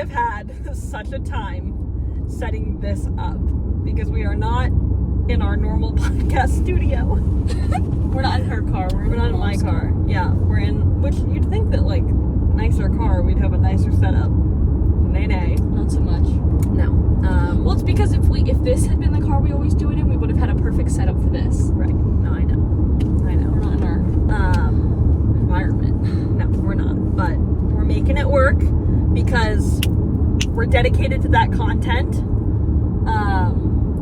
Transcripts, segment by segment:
have had such a time setting this up because we are not in our normal podcast studio. We're not in her car. We're not in my car. Yeah, we're in, which you'd think that like nicer car, we'd have a nicer setup. Nay. Not so much. No. Well, it's because if this had been the car we always do it in, we would have had a perfect setup for this. Right. No, I know. We're not in our environment. No, we're not. But we're making it work because we're dedicated to that content.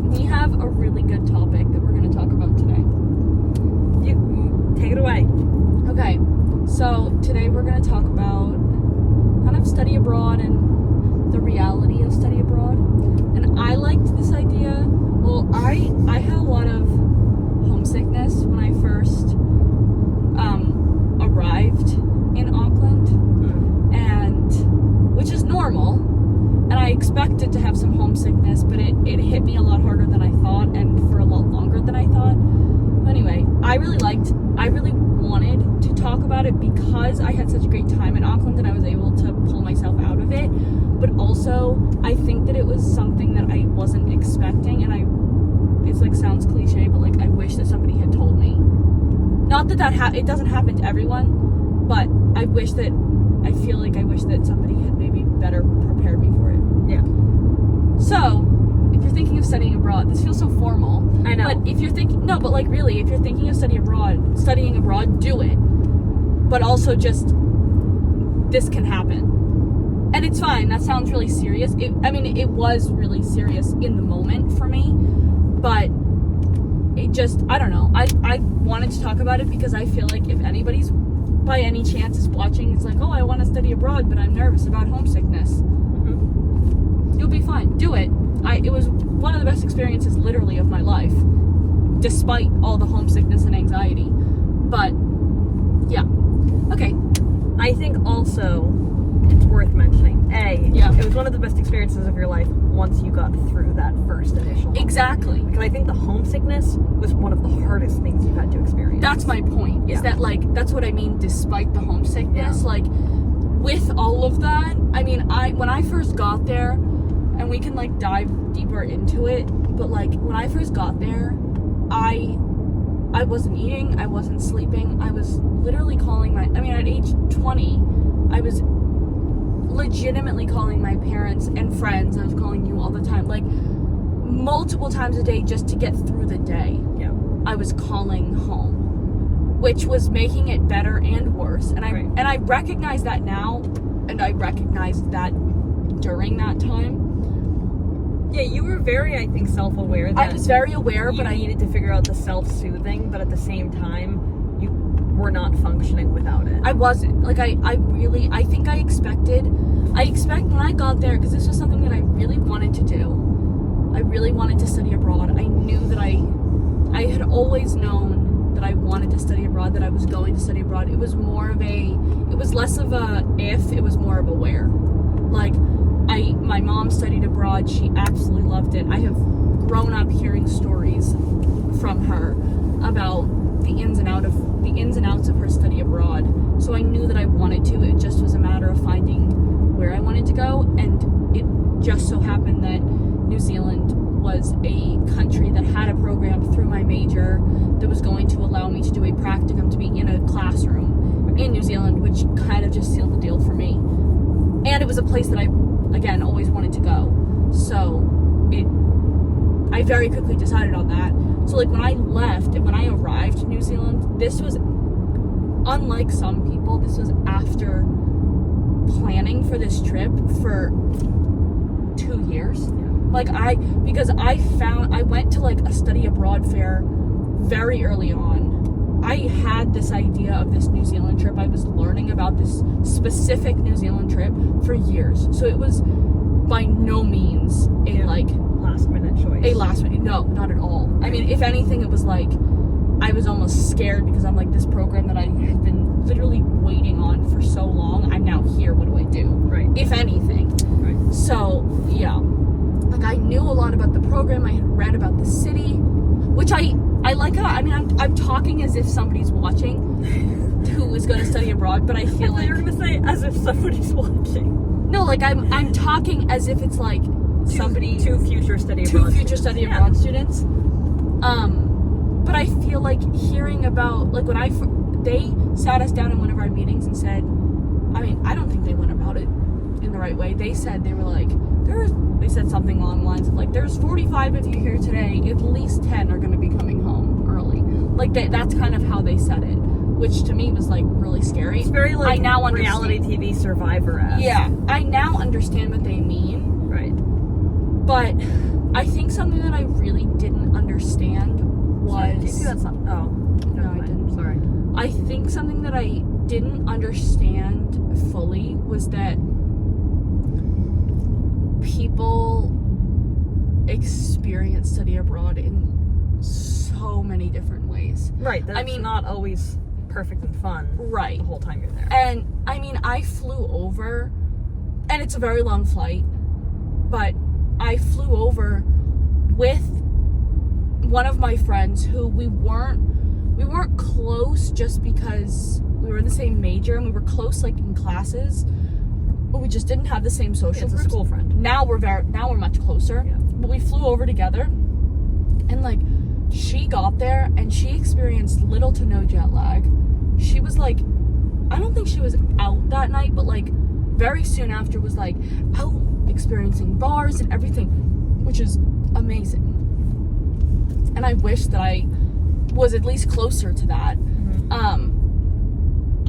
We have a really good topic that we're going to talk about today. You take it away. Okay, so today we're going to talk about kind of study abroad and the reality of study abroad. And I liked this idea. Well, I had a lot of homesickness when I first arrived in Auckland, and which is normal. And I expected to have some homesickness, but it hit me a lot harder than I thought, and for a lot longer than I thought. But anyway, I really wanted to talk about it because I had such a great time in Auckland and I was able to pull myself out of it. But also, I think that it was something that I wasn't expecting, and it's like sounds cliche, but like I wish that somebody had told me. Not that it doesn't happen to everyone, but I wish that somebody had maybe better prepared me for it. Yeah. So, if you're thinking of studying abroad, this feels so formal. I know. But if you're thinking, no, but like really, if you're thinking of studying abroad, do it. But also just, this can happen. And it's fine. That sounds really serious. It was really serious in the moment for me. But it just, I don't know. I wanted to talk about it because I feel like if anybody's by any chance is watching, it's like, oh, I want to study abroad, but I'm nervous about homesickness. Mm-hmm. You'll be fine. Do it. It was one of the best experiences literally of my life, despite all the homesickness and anxiety. But, yeah. Okay. I think also it's worth mentioning, it was one of the best experiences of your life once you got through that first initial. Exactly. Because I think the homesickness was one of the hardest things you've had to experience. That's my point, is that, like, that's what I mean, despite the homesickness. Like, with all of that, I mean, when I first got there, and we can, like, dive deeper into it, but, like, when I first got there, I wasn't eating, I wasn't sleeping, I was literally calling at age 20, I was legitimately calling my parents and friends. I was calling you all the time, like multiple times a day, just to get through the day. Yeah. I was calling home, which was making it better and worse. And I recognize that now, and I recognized that during that time. Yeah, you were very, I think, self-aware. I was very aware, but I needed to figure out the self-soothing, but at the same time, you were not functioning without it. I wasn't. Like, I think I expect when I got there, because this was something that I really wanted to do. I really wanted to study abroad. I knew that I had always known that I wanted to study abroad, that I was going to study abroad. It was less of a if, it was more of a where. Like, my mom studied abroad. She absolutely loved it. I have grown up hearing stories from her about the ins and outs of her study abroad. So I knew that I wanted to. It just was a matter of finding where I wanted to go, and it just so happened that New Zealand was a country that had a program through my major that was going to allow me to do a practicum, to be in a classroom in New Zealand, which kind of just sealed the deal for me. And it was a place that I, again, always wanted to go. So I very quickly decided on that. So, like, when I left and when I arrived in New Zealand, this was, unlike some people, this was after planning for this trip for 2 years. Like, because I went to, like, a study abroad fair very early on. I had this idea of this New Zealand trip. I was learning about this specific New Zealand trip for years. So it was by no means a, like, last minute choice. No, not at all. I mean, if anything, it was like, I was almost scared because I'm like, this program that I had been literally waiting on for so long, I'm now here, what do I do? Right. If anything. Right. So, yeah. Like, I knew a lot about the program, I had read about the city, which I like how, I mean, I'm talking as if somebody's watching. who is going to study abroad, but I feel like you're gonna say as if somebody's watching. No, like I'm talking as if it's like two future study abroad students. But I feel like hearing about, like, when they sat us down in one of our meetings and said, I mean, I don't think they went about it in the right way. They said, they were like, they said something along the lines of, like, there's 45 of you here today, at least 10 are going to be coming home early. Like, that's kind of how they said it, which to me was, like, really scary. It's very, like, reality TV Survivor-esque. Yeah, I now understand what they mean. Right. But I think something that I really didn't understand was... Sorry, do you see that song? Oh. No, I didn't. Sorry. I think something that I didn't understand fully was that people experience study abroad in so many different ways. Right. I mean, not always perfect and fun. Right. The whole time you're there. And I mean, I flew over, and it's a very long flight, but I flew over with one of my friends who we weren't close just because we were in the same major, and we were close, like, in classes, but we just didn't have the same social groups. It's a school friend. Now we're much closer. Yeah. But we flew over together, and, like, she got there and she experienced little to no jet lag. She was like, I don't think she was out that night, but, like, very soon after was, like, out experiencing bars and everything, which is amazing. And I wish that I was at least closer to that. Mm-hmm.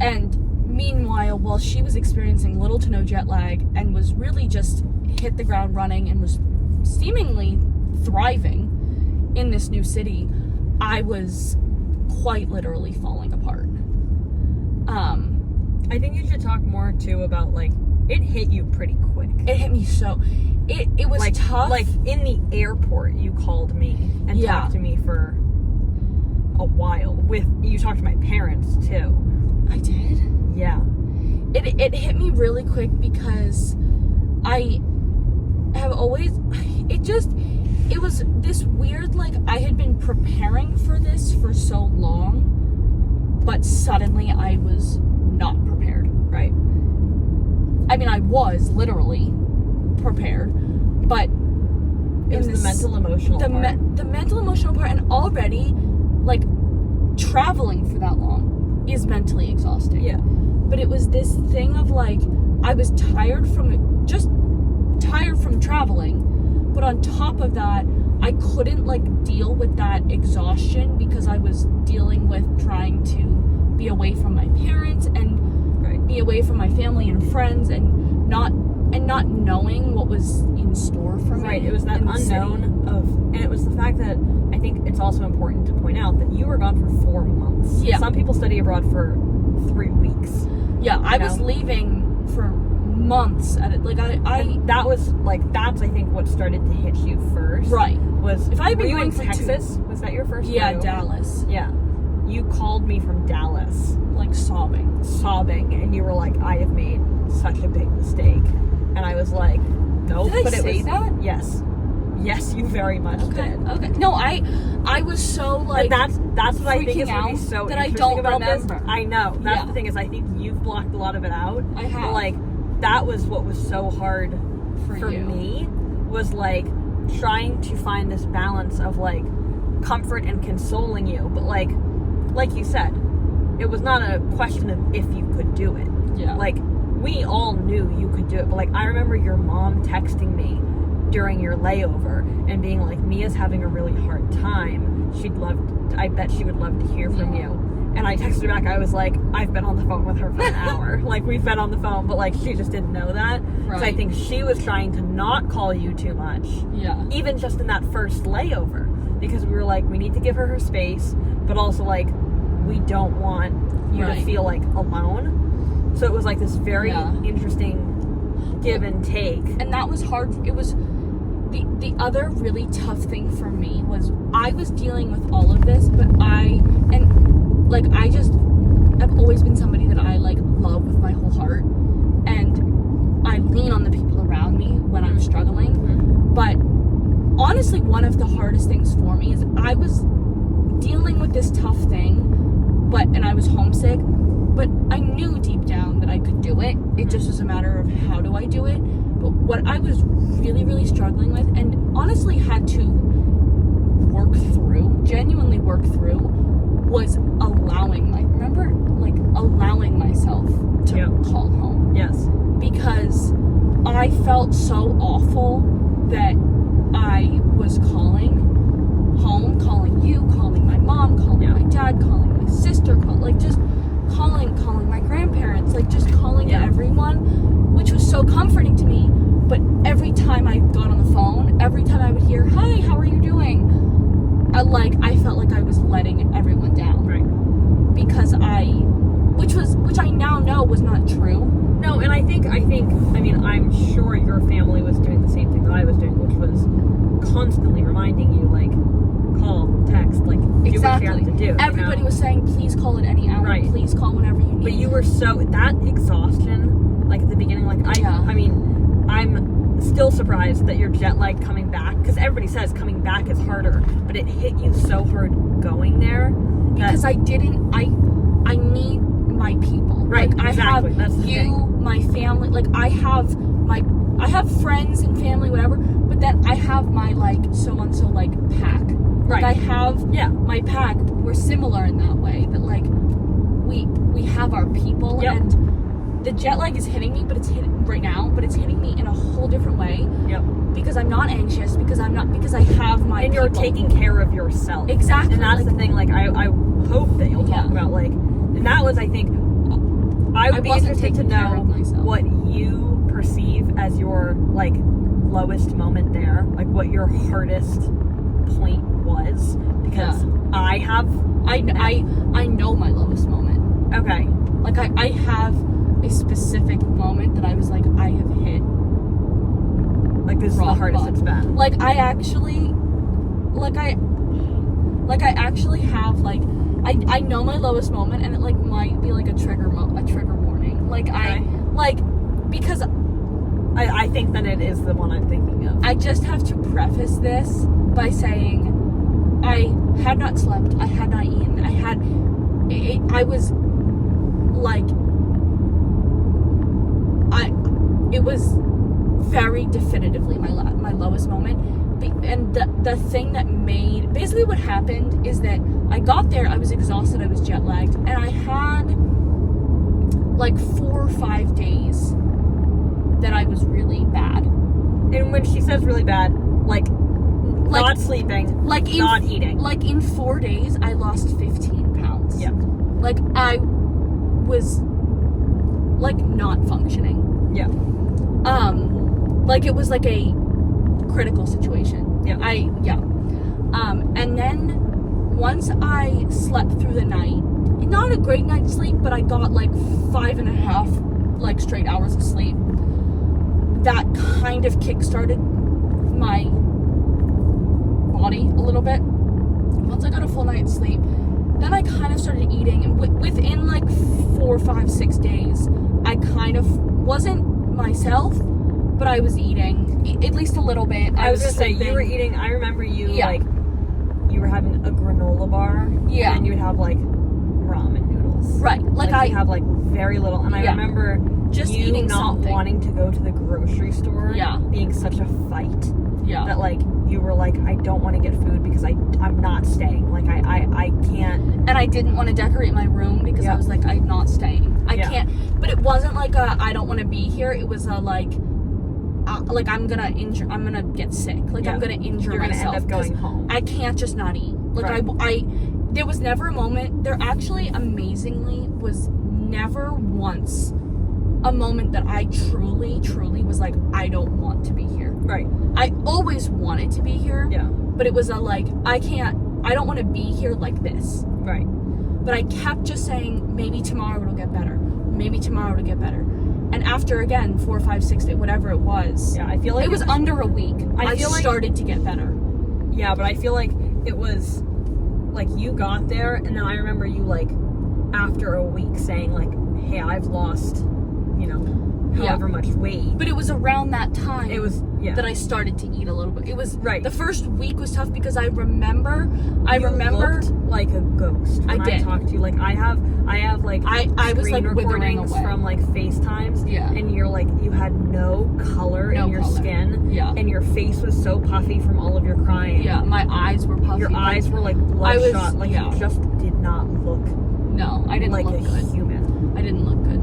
And meanwhile, while she was experiencing little to no jet lag and was really just hit the ground running and was seemingly thriving in this new city, I was quite literally falling apart. I think you should talk more too about, like, it hit you pretty quick. It hit me so. It was, like, tough. Like, in the airport, you called me and talked to me for a while. You talked to my parents too. I did? Yeah. It hit me really quick because I have always, it was this weird, like, I had been preparing for this for so long, but suddenly I was not prepared. Right. I mean, I was literally prepared, but it was the mental emotional part. The mental emotional part, and already, like, traveling for that long is mentally exhausting. Yeah. But it was this thing of, like, I was tired from traveling, but on top of that, I couldn't, like, deal with that exhaustion because I was dealing with trying to be away from my parents and be away from my family and friends and not knowing what was in store for me. Right, it was that unknown and it was the fact that I think it's also important to point out that you were gone for 4 months. Yeah. Some people study abroad for 3 weeks. Yeah, I was leaving for months at it. Like, that was, like, that's, I think, what started to hit you first. Right. Was, if I had been going to Texas? Was that your first? Yeah, Dallas. Yeah. You called me from Dallas, like, sobbing, and you were like, I have made such a big mistake. And I was like, nope. Did I say that? Yes. Yes, you very much did. Okay. No, I was so, like, and that's what I think is really so that I interesting don't about remember. this. I know. That's the thing, is I think you've blocked a lot of it out. I have. But, like, that was what was so hard for me, was, like, trying to find this balance of, like, comfort and consoling you. But, like you said, it was not a question of if you could do it. Yeah. Like, we all knew you could do it. But, like, I remember your mom texting me during your layover and being like, Mia's having a really hard time. I bet she would love to hear from you. And I texted her back, I was like, I've been on the phone with her for an hour. Like, we've been on the phone, but, like, she just didn't know that. Right. So I think she was trying to not call you too much. Yeah. Even just in that first layover. Because we were like, we need to give her space, but also, like, we don't want you to feel, like, alone. So it was, like, this very interesting give and take. And that was hard. It was... The other really tough thing for me was I was dealing with all of this, but I've always been somebody that I, like, love with my whole heart, and I lean on the people around me when I'm struggling. Mm-hmm. But honestly, one of the hardest things for me is I was dealing with this tough thing, and I was homesick, but I knew deep down that I could do it. It just was a matter of how do I do it. But what I was really, really struggling with, and honestly had to genuinely work through, was allowing myself to call home. Yes. Because I felt so awful that I was calling home, calling you, calling my mom, calling my dad, calling my sister, calling my grandparents, just calling everyone, which was so comforting to me. But every time I got on the phone, every time I would hear, "Hi, how are you doing?" I felt like I was letting everyone down. Right. Because which I now know was not true. No, and I mean, I'm sure your family was doing the same thing that I was doing, which was constantly reminding you, call, text, do what you have to do. Everybody was saying, please call at any hour. Right. Please call whenever you need. But you were that exhaustion, at the beginning, I mean, I'm still surprised that you're jet lagged coming back, because everybody says coming back is harder, but it hit you so hard going there. Because I need my people. Right, I exactly. have That's the you, thing. my family. I have friends and family, whatever. But then I have my so and so pack. Right. I have my pack. We're similar in that way. That we have our people. Yep. And the jet lag is hitting me, but it's hitting right now. But it's hitting me in a whole different way. Yep. Because I'm not anxious. Because I have my. And people. you're taking care of yourself. Exactly. And that's the thing. I hope that you'll talk about and that was, I think, I would be interested to know what you perceive as your lowest moment there, what your hardest point was, because I know my lowest moment. Okay. I have a specific moment that I was I have hit. This is the hardest it's been. I actually have I know my lowest moment, and it might be a trigger warning. Because I think that it is the one I'm thinking of. I just have to preface this by saying I had not slept, I had not eaten, it was very definitively my lowest moment. And the thing that basically what happened is that I got there, I was exhausted, I was jet lagged, and I had 4 or 5 days that I was really bad. And when she says really bad, not sleeping, not eating. In 4 days, I lost 15 pounds. Yeah. I was not functioning. Yeah. It was a critical situation. Yeah. And then once I slept through the night, not a great night's sleep, but I got 5.5 straight hours of sleep. That kind of kickstarted my body a little bit. Once I got a full night's sleep, then I kind of started eating, and within 4, 5, 6 days, I kind of wasn't myself, but I was eating at least a little bit. I was gonna say, you were eating. I remember you you were having a granola bar. Yeah. And you would have ramen noodles. Right. I have very little, and I remember just you eating not something. wanting to go to the grocery store. Yeah. Being such a fight. Yeah. That you were I don't want to get food because I'm not staying. I can't. And I didn't want to decorate my room because I was I'm not staying. I can't. But it wasn't I don't want to be here. It was I'm gonna get sick. I'm gonna injure You're myself. You're gonna end up going home. I can't just not eat. There was never a moment. There actually, amazingly, was never once a moment that I truly, truly was I don't want to be here. Right. I always wanted to be here. Yeah. But it was I don't want to be here like this. Right. But I kept just saying, maybe tomorrow it'll get better. Maybe tomorrow it'll get better. And after, again, 4, 5, 6 days, whatever it was. Yeah, I feel it was under a week. I feel started to get better. Yeah, but I feel it was you got there, and then I remember you after a week saying hey, I've lost however much weight. But it was around that time that I started to eat a little bit. It was the first week was tough because I remember looked like a ghost when I talked to you. I I have like I was like screen withering recordings away. from like FaceTimes. Yeah. And you're like, you had no color No in your color. skin. Yeah. And your face was so puffy from all of your crying. Yeah, my eyes were puffy. Your eyes were like I was- bloodshot. Like yeah. you just did not look No, I didn't like look a good. human. I didn't look good.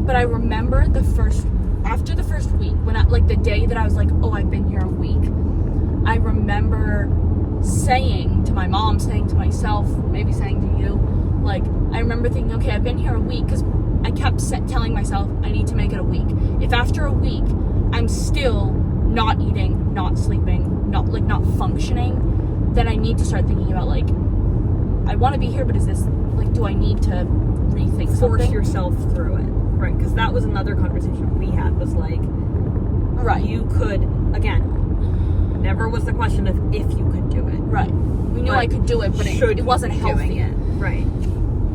But I remember after the first week, when like the day that I was like, oh, I've been here a week, I remember saying to my mom, saying to myself, maybe saying to you, like, I remember thinking, okay, I've been here a week, because I kept telling myself, I need to make it a week. If after a week, I'm still not eating, not sleeping, not functioning, then I need to start thinking about, like, I want to be here, but is this, like, do I need to rethink Force something? yourself through it. Right. Because that was another conversation we had, was like, Right. you could, again, never was the question of if you could do it. Right. We knew But I could do it, but should it wasn't you be healthy. doing it. Right.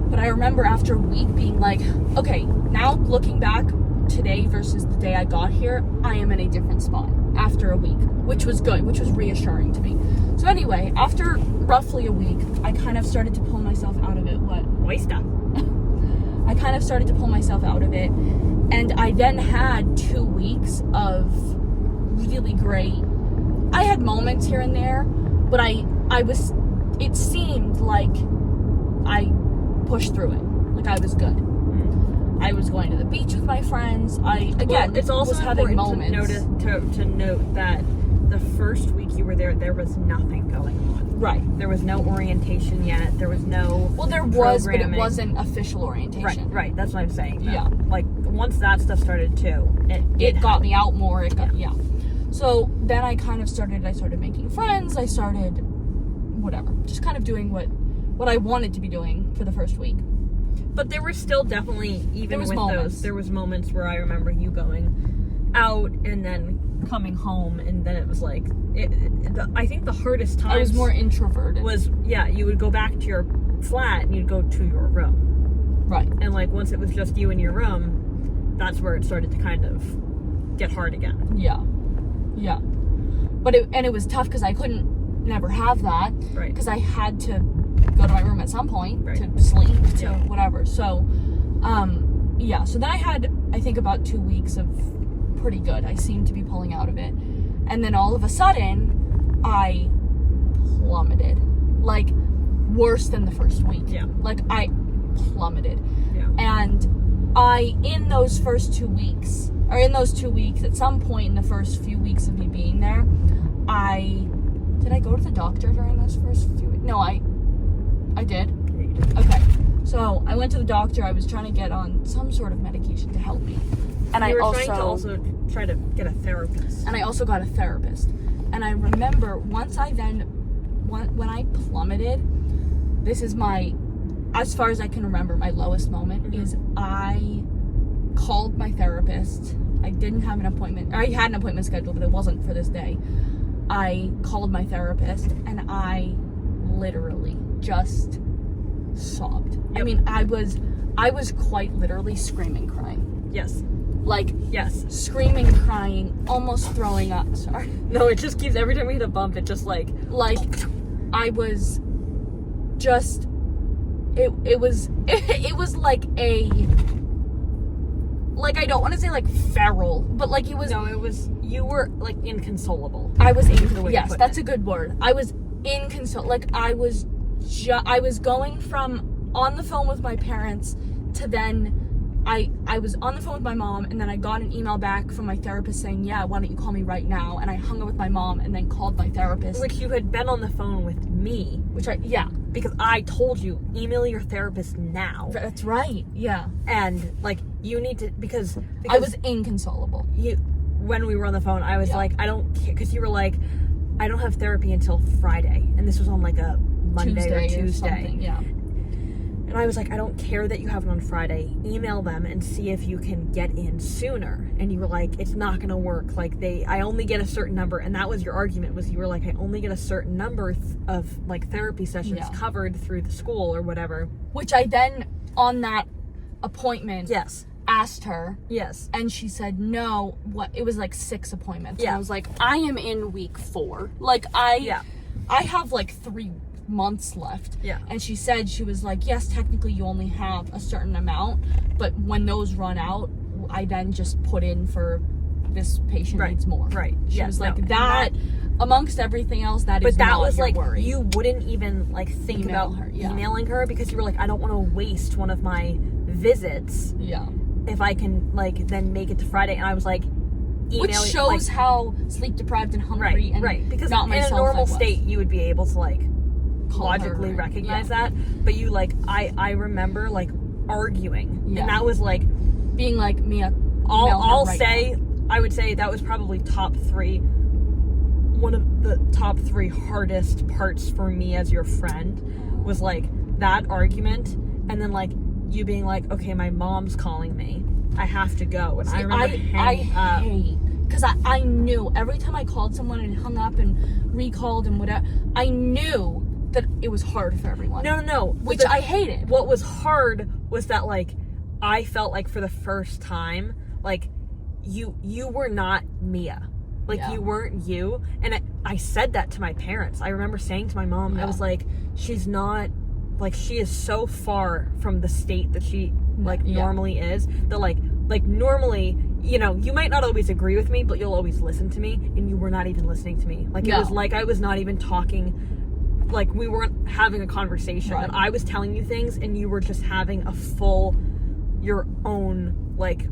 But I remember after a week being like, okay, now looking back today versus the day I got here, I am in a different spot after a week, which was good, which was reassuring to me. So anyway, after roughly a week, I kind of started to pull myself out of it. Oyster. I kind of started to pull myself out of it. And I then had 2 weeks of really great. I had moments here and there, but it seemed like I pushed through it. Like I was good. I was going to the beach with my friends. It's also was having important moments. to note that the first week you were there was nothing going on. Right. There was no orientation yet. There was no Well, there was, but it programming. wasn't official orientation. Right. That's what I'm saying. though. Yeah. Like once that stuff started too, It got me out more. Yeah. So then I started making friends. I started whatever, just kind of doing what I wanted to be doing for the first week. But there were still definitely, even with moments. those, there was moments where I remember you going out and then coming home, and then it was like, I think the hardest time I was more introverted. you would go back to your flat and you'd go to your room. Right. And like once it was just you in your room, that's where it started to kind of get hard again. Yeah. But it was tough because I couldn't never have that. Right. Because I had to go to my room at some point Right. to sleep, to Yeah. whatever. So, so then I had, I think, about 2 weeks of pretty good. I seemed to be pulling out of it. And then all of a sudden, I plummeted. Like, worse than the first week. Yeah. Like, I plummeted. Yeah. And in those 2 weeks, at some point in the first few weeks of me being there, did I go to the doctor during those first few weeks? No, I did. Yeah, you did. Okay. So I went to the doctor. I was trying to get on some sort of medication to help me. And You were I trying to also try to get a therapist. and I also got a therapist. And I remember when I plummeted, this is as far as I can remember, my lowest moment is I called my therapist. I didn't have an appointment. I had an appointment scheduled, but it wasn't for this day. I called my therapist and I literally just sobbed. Yep. I mean, I was quite literally screaming, crying. Yes. Like, Yes. screaming, crying, almost throwing up. Sorry. No, it just keeps, every time we hit a bump, it just like I was just, it was like I don't want to say like feral, but like it was. No, you were like inconsolable. I was the way you yes, put that's it. a good word. I was inconsolable. Like I was going from on the phone with my parents to then I was on the phone with my mom, and then I got an email back from my therapist saying, yeah, why don't you call me right now? And I hung up with my mom and then called my therapist. Which you had been on the phone with me. Because I told you, email your therapist now. That's right. Yeah. And like you need to because I was inconsolable. When we were on the phone, I was Yeah. like, I don't care, because you were like, I don't have therapy until Friday, and this was on like a Monday or Tuesday. something, yeah. And I was like, I don't care that you have it on Friday. Email them and see if you can get in sooner. And you were like, it's not going to work. Like I only get a certain number. And that was your argument, was you were like, I only get a certain number of like therapy sessions Yeah. covered through the school or whatever. Which I then, on that appointment, Yes. asked her, Yes. and she said no. It was like 6 appointments. Yeah. And I was like, I am in week 4. Like I have like 3 months left. Yeah. And she said, she was like, yes, technically you only have a certain amount, but when those run out, I then just put in for this patient needs more. Right. She was like, that amongst everything else, that is but that not was your like worry. you wouldn't even like think Email about her, yeah. emailing her because you were like, I don't want to waste one of my visits Yeah. if I can like then make it to Friday. And I was like, Which shows how sleep deprived and hungry and because not in myself a normal I was. state you would be able to like Call logically her, recognize yeah. that, but you like I remember like arguing, Yeah. and that was like being like, Mia, I'll right say now. I would say that was probably one of the top 3 hardest parts for me as your friend was like that argument, and then like you being like, okay, my mom's calling me, I have to go. And I remember hanging up. hate because I knew every time I called someone and hung up and recalled and whatever, I knew that it was hard for everyone. No. Which I hated. What was hard was that like I felt like for the first time, like you were not Mia. Like Yeah. you weren't you. And I said that to my parents. I remember saying to my mom, I was like, she's not, like she is so far from the state that she like normally is, that like normally, you know, you might not always agree with me, but you'll always listen to me, and you were not even listening to me. Like it was like I was not even talking, like we weren't having a conversation. Right. And I was telling you things and you were just having a full your own like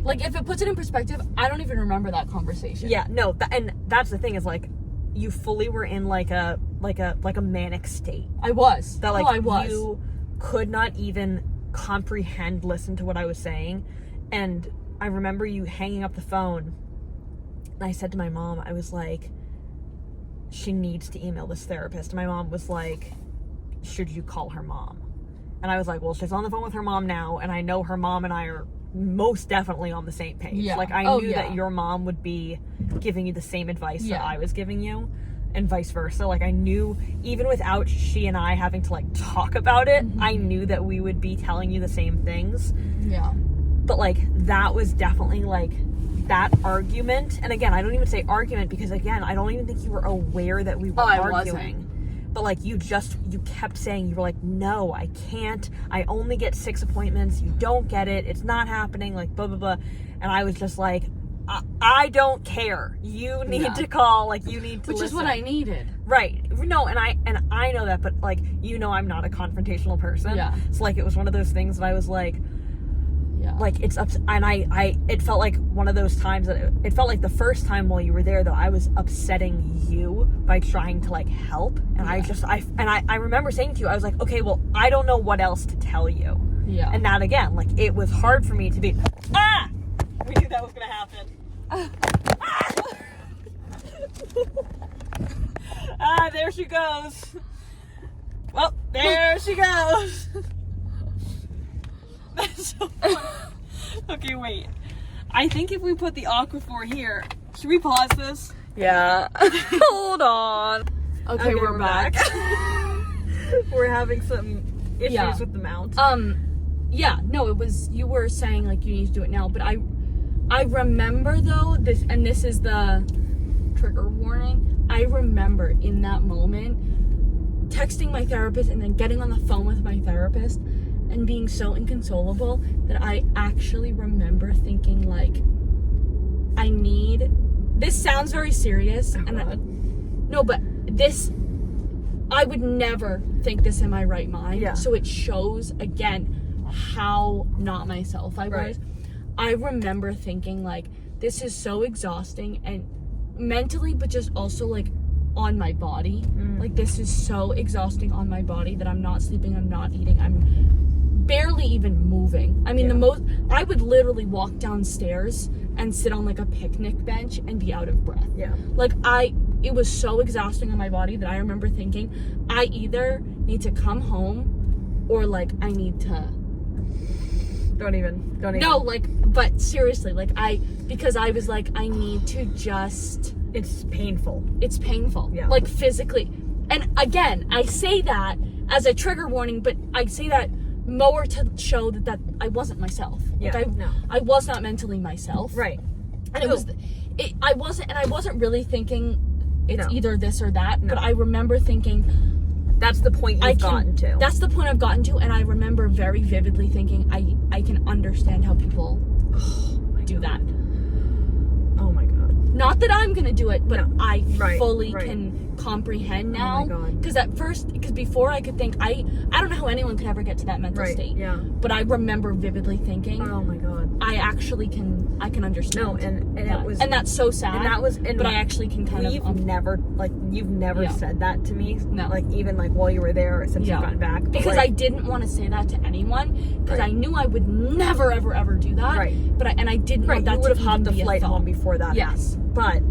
if it puts it in perspective, I don't even remember that conversation. yeah, no, and that's the thing is like you fully were in like a manic state. I was. That like I was. you could not even comprehend, listen to what I was saying. And I remember you hanging up the phone, and I said to my mom, I was like, she needs to email this therapist. And my mom was like, should you call her mom? And I was like, well, she's on the phone with her mom now, and I know her mom and I are most definitely on the same page. Yeah. Like I knew that your mom would be giving you the same advice that I was giving you, and vice versa. Like I knew, even without she and I having to like talk about it, I knew that we would be telling you the same things. Yeah. But like that was definitely like that argument. And again, I don't even say argument because again, I don't even think you were aware that we were arguing. But like you kept saying, you were like, no, I can't. I only get 6 appointments. You don't get it. It's not happening. Like blah blah blah. And I was just like, I don't care. You need to call. Like you need to Which listen. is what I needed. Right. No, and I know that, but like you know, I'm not a confrontational person. Yeah. So like it was one of those things that I was like. Yeah. Like it's up, and it felt like one of those times that it felt like the first time while you were there that I was upsetting you by trying to like help, and I remember saying to you, I was like, okay, well, I don't know what else to tell you. Yeah. And that again, like it was hard for me to be we knew that was gonna happen. There she goes. Well, there she goes. That's so funny. Okay, wait. I think if we put the Aquaphor here, should we pause this? Yeah. Hold on. Okay, we're back. We're having some issues with the mount. Yeah, no, it was, you were saying like you need to do it now, but I remember though, this is the trigger warning. I remember in that moment texting my therapist and then getting on the phone with my therapist and being so inconsolable that I actually remember thinking like, this sounds very serious, but I would never think this in my right mind. Yeah. So it shows again how not myself I was. Right. I remember thinking like, this is so exhausting, and mentally, but just also like on my body. Like this is so exhausting on my body that I'm not sleeping, I'm not eating, I'm barely even moving. I mean, I would literally walk downstairs and sit on like a picnic bench and be out of breath. Yeah. Like it was so exhausting on my body that I remember thinking, I either need to come home or like I need to. Don't even. No, like, but seriously, like because I was like, I need to just. It's painful. It's painful. Yeah. Like physically. And again, I say that as a trigger warning, but I say that more to show that I wasn't myself. Yeah, like I was not mentally myself. Right. And I wasn't really thinking it's No. either this or that, but I remember thinking That's the point you've gotten to. That's the point I've gotten to, and I remember very vividly thinking, I can understand how people do that. Oh my god. Not that I'm gonna do it, but No. I Right, fully right. can comprehend Oh now. my God. Because before I could think, I don't know how anyone could ever get to that mental Right, state. yeah. But I remember vividly thinking, Oh my god. I can understand. No, and that. it was, and that's so sad. and that was, and but I actually can kind you've of never Yeah. said that to me. No. Like even like while you were there since Yeah. you've gotten back. But, because like, I didn't want to say that to anyone because Right. I knew I would never ever do that. Right. But I didn't right, want that you would to have hopped even the be a flight thought. home before that. Yes. But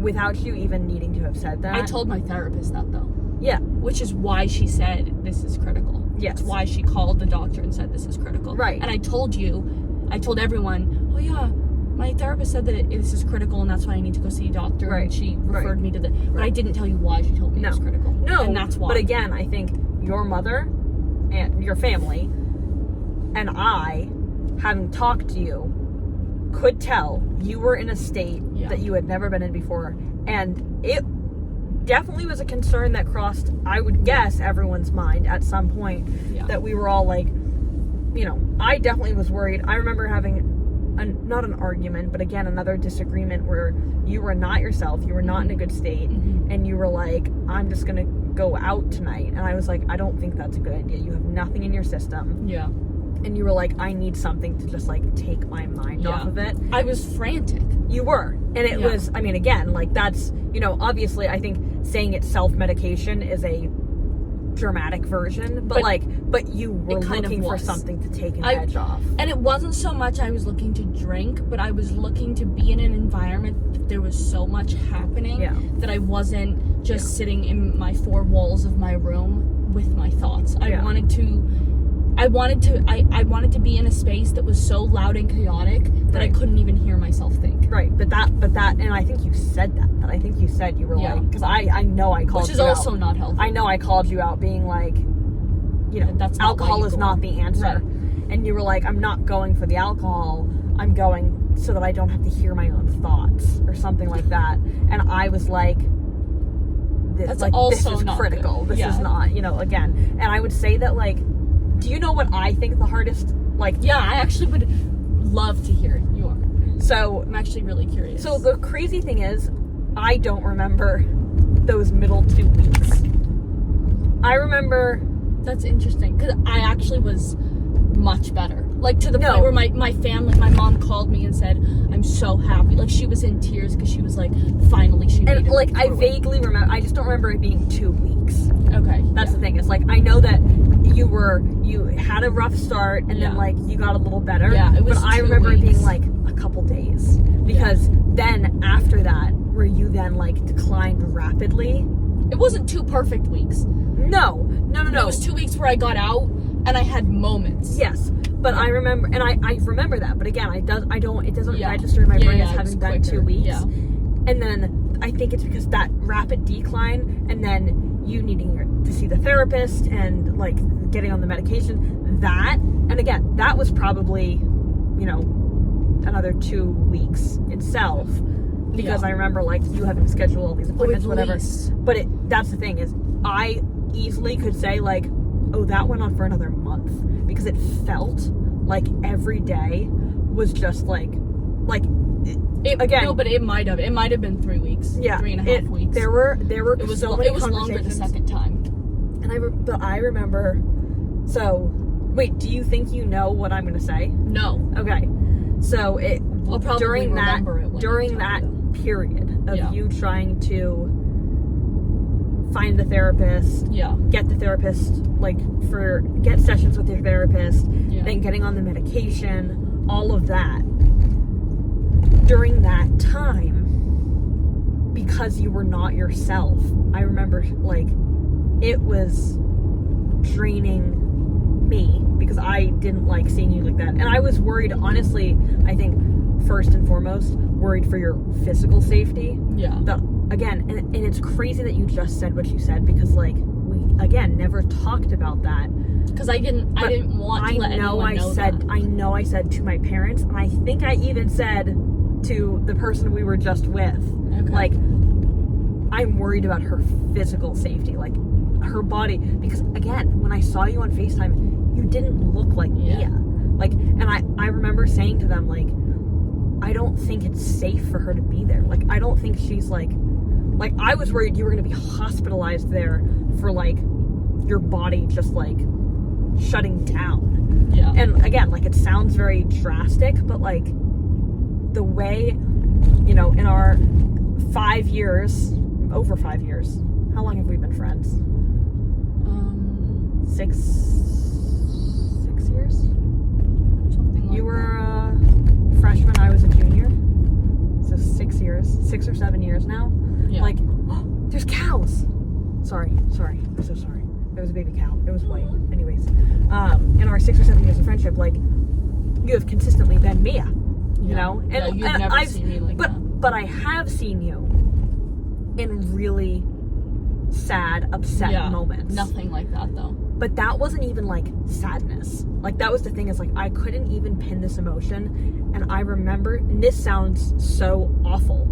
without you even needing to have said that. I told my therapist that though. Yeah. Which is why she said this is critical. Yes. It's why she called the doctor and said this is critical. Right. And I told everyone, oh yeah, my therapist said that this is critical and that's why I need to go see a doctor. Right. And she Right. referred me to but I didn't tell you why she told me it was critical. No. And that's why. But again, I think your mother and your family and I, having talked to you, could tell you were in a state that you had never been in before. And it definitely was a concern that crossed, I would guess, everyone's mind at some point. Yeah. That we were all like, I definitely was worried. I remember having not an argument, but again, another disagreement where you were not yourself, you were not in a good state, and you were like, I'm just gonna go out tonight. And I was like, I don't think that's a good idea. You have nothing in your system. Yeah. And you were like, I need something to just like take my mind off of it. I was frantic. You were. And it was, I mean, again, like that's, obviously I think saying it's self-medication is a dramatic version, but you were looking for something to take an edge off. And it wasn't so much I was looking to drink, but I was looking to be in an environment that there was so much happening that I wasn't just sitting in my four walls of my room with my thoughts. I wanted to be in a space that was so loud and chaotic that I couldn't even hear myself think. Right, but that, and I think you said that. I think you said you were like, because I know I called you out. Which is also not healthy. I know I called you out being like, that's not alcohol is not the answer. Right. And you were like, I'm not going for the alcohol. I'm going so that I don't have to hear my own thoughts or something like that. And I was like, this is not critical. good. This is not, again. And I would say that, like, do you know what I think the hardest, like... Yeah, I actually would love to hear it. You are. So... I'm actually really curious. So the crazy thing is, I don't remember those middle 2 weeks. I remember... That's interesting, because I actually was much better. Like, to the point where my family, my mom called me and said, I'm so happy. Like, she was in tears because she was like, finally she made it. And, like, I vaguely remember, I just don't remember it being 2 weeks. Okay. That's the thing. It's like, I know that you had a rough start and then, like, you got a little better. Yeah, it was But I 2 remember it weeks. being, like, a couple days. Because then, after that, where you then, like, declined rapidly. It wasn't 2 perfect weeks. No. It was 2 weeks where I got out and I had moments. Yes. But I remember, and I remember that. But again, it doesn't register in my Yeah, brain yeah, as it having was done 2 quicker. weeks. Yeah. And then I think it's because that rapid decline, and then you needing to see the therapist and like getting on the medication. That, and again, that was probably, another 2 weeks itself. Because I remember like you having to schedule all these appointments, whatever. But that's the thing is, I easily could say like, oh, that went on for another month, because it felt like every day was just like again. No, but it might have been 3 weeks. Yeah, 3.5 weeks. There were It was so many longer the conversations. second time. And but I remember. So wait, do you think you know what I'm gonna say? No. Okay, so I'll probably during remember it when you tell that me. period of you trying to find the therapist, get the therapist, like get sessions with your therapist, then getting on the medication, all of that. During that time, because you were not yourself, I remember like it was draining me because I didn't like seeing you like that. And I was worried, honestly, I think first and foremost, worried for your physical safety. Yeah. Again, and it's crazy that you just said what you said, because like we again never talked about that. Because I didn't want to let anyone know that. I know I said to my parents, and I think I even said to the person we were just with, like, I'm worried about her physical safety, like her body, because again, when I saw you on FaceTime, you didn't look like Mia. Like, and I remember saying to them, like, I don't think it's safe for her to be there. Like, I don't think she's like I was worried you were going to be hospitalized there for like your body just like shutting down. Yeah. And again, like, it sounds very drastic, but like the way, you know, in our 5 years, over 5 years, how long have we been friends? 6 years? Something like You were a freshman, I was a junior. So 6 years, 6 or 7 years now. Yeah. Like, oh, there's cows. Sorry. I'm so sorry. There was a baby cow. It was white. Anyways, in our 6 or 7 years of friendship, like, you have consistently been Mia. You know? And, yeah, you've never seen me like that. But I have seen you in really sad, upset moments. Nothing like that though. But that wasn't even like sadness. Like, that was the thing, is like, I couldn't even pin this emotion. And I remember, and this sounds so awful,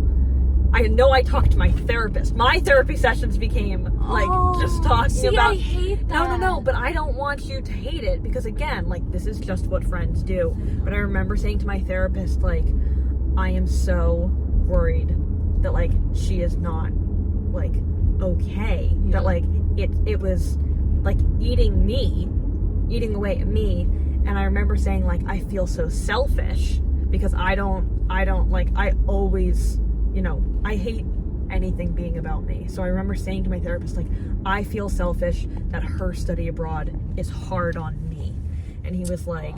I know I talked to my therapist. My therapy sessions became like just talking about. I hate that. No, but I don't want you to hate it, because again, like, this is just what friends do. But I remember saying to my therapist, like, I am so worried that like she is not like okay. Yeah. That like it was like eating away at me. And I remember saying, like, I feel so selfish because I don't like, I always, you know, I hate anything being about me. So I remember saying to my therapist, like, I feel selfish that her study abroad is hard on me. And he was like,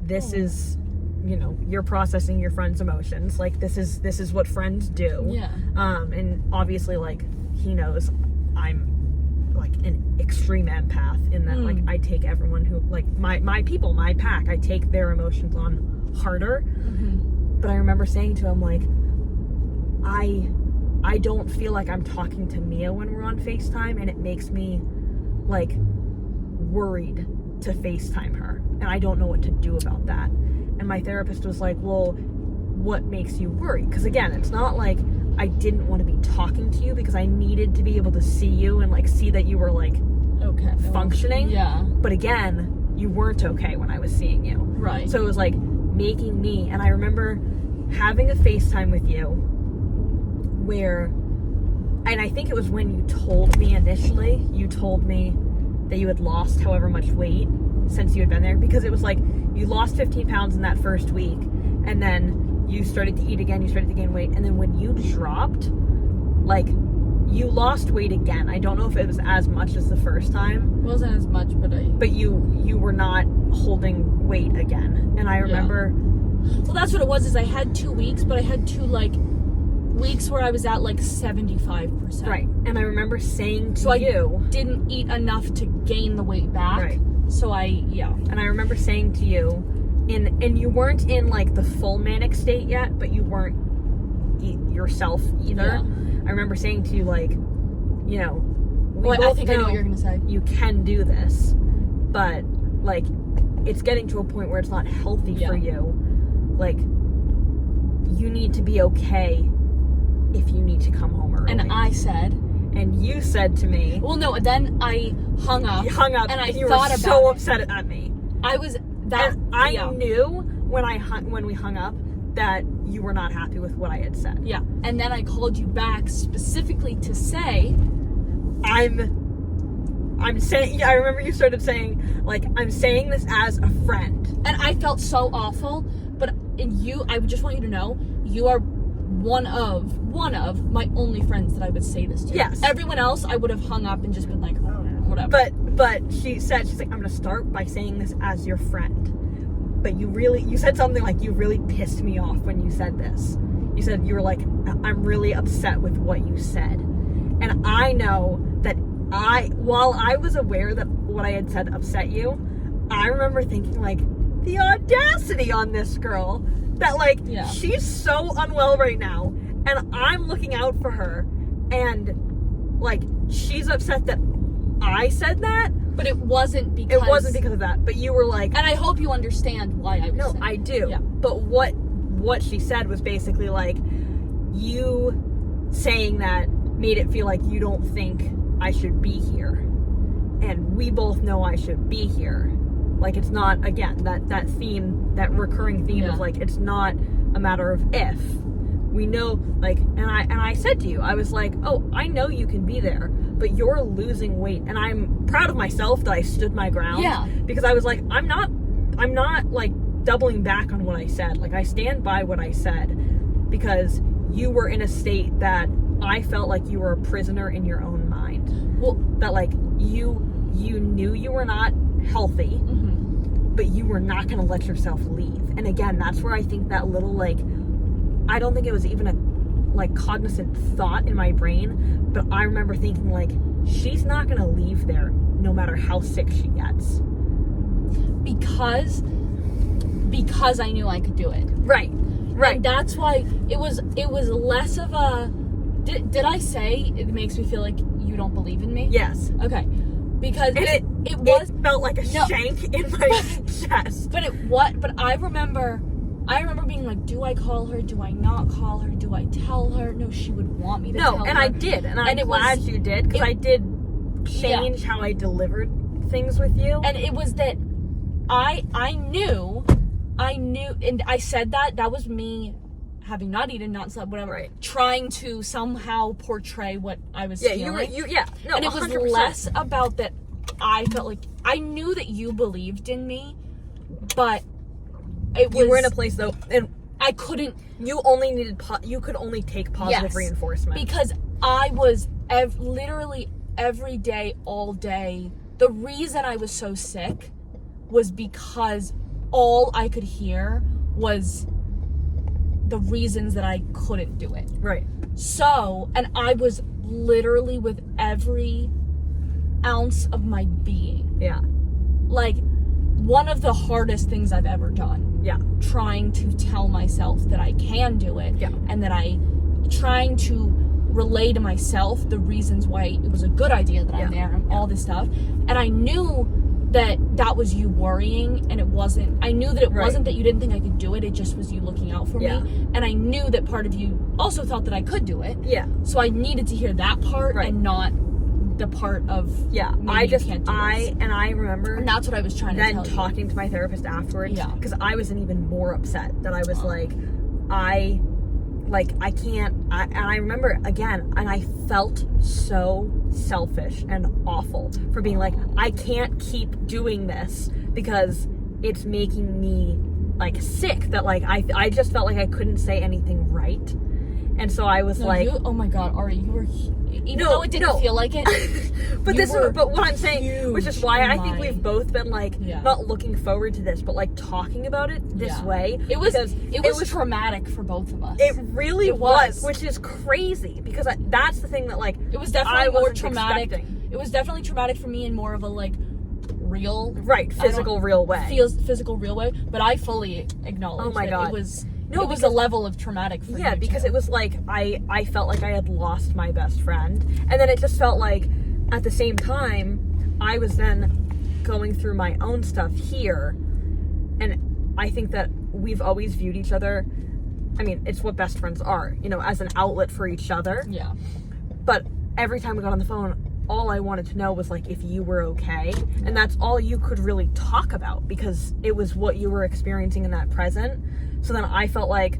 this is, you know, you're processing your friend's emotions. Like, this is what friends do. Yeah. And obviously, like, he knows I'm like an extreme empath in that, like, I take everyone who, like, my people, my pack, I take their emotions on harder. But I remember saying to him, like, I don't feel like I'm talking to Mia when we're on FaceTime, and it makes me like worried to FaceTime her, and I don't know what to do about that. And my therapist was like, well, what makes you worry? Because again, it's not like I didn't want to be talking to you, because I needed to be able to see you and like see that you were like Okay. functioning. Yeah. But again, you weren't okay when I was seeing you. Right. So it was like making me, and I remember having a FaceTime with you where, and I think it was when you told me initially, you told me that you had lost however much weight since you had been there, because it was like you lost 15 pounds in that first week, and then you started to eat again, you started to gain weight, and then when you dropped, like, you lost weight again. I don't know if it was as much as the first time. It wasn't as much, but you were not holding weight again. And I remember, well, that's what it was, is I had 2 weeks, but I had 2 like weeks where I was at like 75%. right, and I remember saying to So you, I didn't eat enough to gain the weight back. Right. So and I remember saying to you, and you weren't in like the full manic state yet, but you weren't yourself either. Yeah. I remember saying to you, like, you know, Well, I think I know what you're gonna say. You can do this, but like, it's getting to a point where it's not healthy for you. Like, you need to be okay if you need to come home early. And I said, and you said to me, well, no, then I hung up. you hung up, and I you thought were about so it. upset at me. I was that. And I knew when we hung up that you were not happy with what I had said. Yeah. And then I called you back specifically to say, I'm saying, I remember you started saying, like, I'm saying this as a friend. and I felt so awful, but I just want you to know, you are one of my only friends that I would say this to. Yes. Everyone else, I would have hung up and just been like, oh, whatever. But she's like, I'm going to start by saying this as your friend. But you said something like, you really pissed me off when you said this. You said, you were like, I'm really upset with what you said. And I know that while I was aware that what I had said upset you, I remember thinking, like, the audacity on this girl, that like, she's so unwell right now, and I'm looking out for her, and like, she's upset that I said that. But it wasn't because of that. But you were like, and I hope you understand why I was no, saying. I do. Yeah. But what she said was basically like, you saying that made it feel like you don't think I should be here. And we both know I should be here. Like, it's not, again, that theme, that recurring theme of, like, it's not a matter of if. We know, like, and I said to you, I was like, oh, I know you can be there, but you're losing weight. And I'm proud of myself that I stood my ground. Yeah. Because I was like, I'm not, like, doubling back on what I said. Like, I stand by what I said because you were in a state that I felt like you were a prisoner in your own mind. Well, that, like, you knew you were not healthy, but you were not going to let yourself leave. And again, that's where I think that little, like, I don't think it was even a, like, cognizant thought in my brain, but I remember thinking, like, she's not going to leave there no matter how sick she gets. Because I knew I could do it. Right. And that's why it was less of a, did I say it makes me feel like you don't believe in me? Yes. Okay. Because and it felt like a shank in my chest. But I remember being like, do I call her? Do I not call her? Do I tell her? No, she would want me to tell her. No, and I did. And I'm glad you did, because I did change how I delivered things with you. And it was that I knew, and I said that was me having not eaten, not slept, whatever, trying to somehow portray what I was feeling. No, and it 100%. was less about that. I felt like I knew that you believed in me, but you were in a place though, and I couldn't. You only needed. You could only take positive reinforcement, because I was literally every day, all day. The reason I was so sick was because all I could hear was the reasons that I couldn't do it. Right. So, and I was literally with every ounce of my being. Yeah. Like, one of the hardest things I've ever done. Yeah. Trying to tell myself that I can do it. Yeah. And that trying to relay to myself the reasons why it was a good idea that I'm there and all this stuff. And I knew that was you worrying, and it wasn't. I knew that it wasn't that you didn't think I could do it. It just was you looking out for me. And I knew that part of you also thought that I could do it. Yeah. So I needed to hear that part and not the part of I remember, and that's what I was trying to tell you. Then talking to my therapist afterwards, because I was even more upset that I was like, I can't, and I remember again, and I felt so selfish and awful for being like, I can't keep doing this because it's making me, like, sick, that, like, I just felt like I couldn't say anything right. And so I was oh my God, Ari, you were, even though it didn't feel like it. but what I'm saying, which is why I think we've both been, like, not looking forward to this, but, like, talking about it this way. It was traumatic for both of us. It really was, which is crazy, because that's the thing that, like, it was definitely more traumatic. It was definitely traumatic for me in more of a, like, real, physical real way. Physical real way, but I fully acknowledge oh my God. It was. No, it was a level of traumatic for you because too. It was like I felt like I had lost my best friend, and then it just felt like at the same time I was then going through my own stuff here, and I think that we've always viewed each other, I mean, it's what best friends are, you know, as an outlet for each other. Yeah. But every time we got on the phone, all I wanted to know was, like, if you were okay, and that's all you could really talk about, because it was what you were experiencing in that present. So then I felt like